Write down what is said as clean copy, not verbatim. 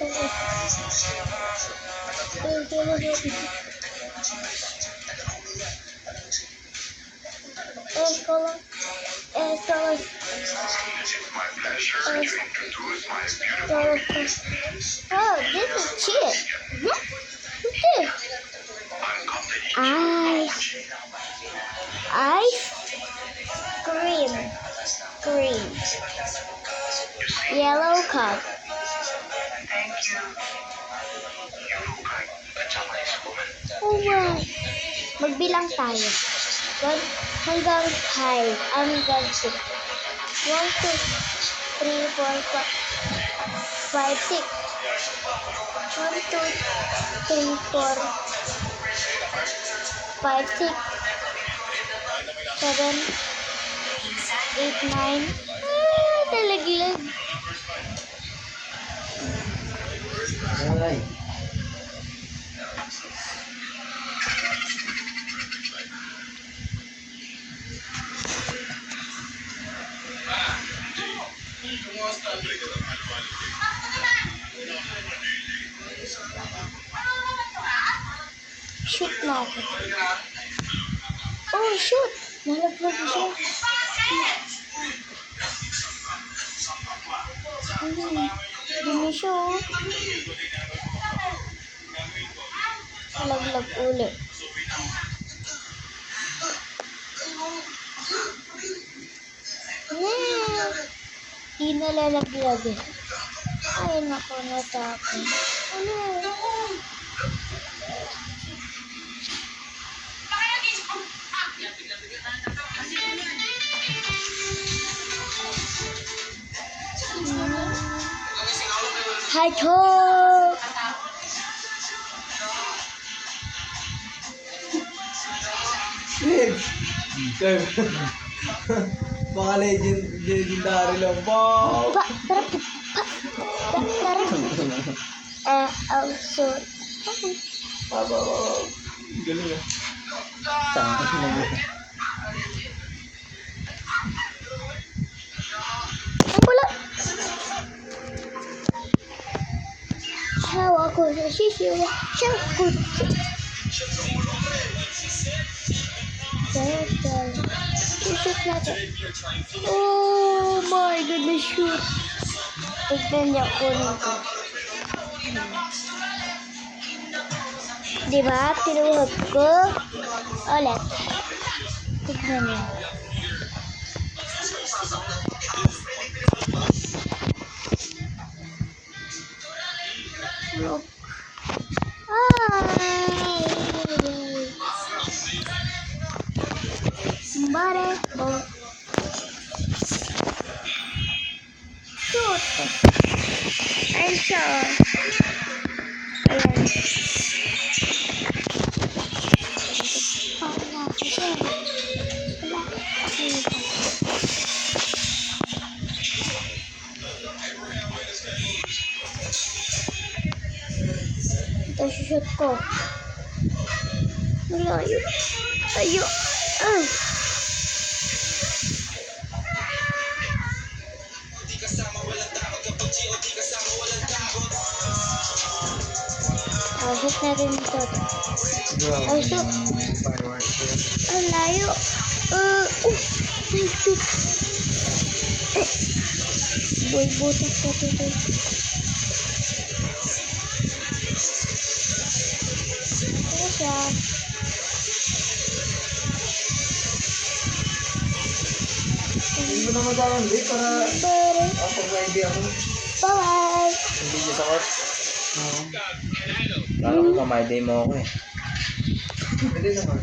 Oh, this is cheap. What? What's this? Ice cream. Yellow cup. Oh, wow. Magbilang tayo. 1 hanggang 5. Hanggang 6. 1, 2, 3, 4, 5, 6. 1, 2, 3, 4, 5, 6, 7, 8, 9. Talaglag. Alay. Shoot na ako. Oh, shoot! Nalaglag siya. Dumi siya, oh. Nalaglag ulit. Di nalalaglag eh. Ay, naku, natapon. Ano? Hi, Tom! Baka legendary lang po. Also, Galing ah. ang pula. Siyaw ako sa sisiyo. Siyaw ako sa shoot natin. Oh my goodness, shoot. Tignan niya ko nito. Diba? Tinuhod ko. Ulit. Tignan niya. Look. Bare. Shoot. Ayun siya. Ayan. Ito shoot ko. Malayo. Ayo. Shoot natin ito. Oh, shoot. Ang layo. Nice pick. Boy, butas ka dito. Ano siya? Hindi mo naman saan hindi para ako may ako. Bye-bye. Hindi siya sa court. Lalo ko pa may day mo ako eh. Pwede naman.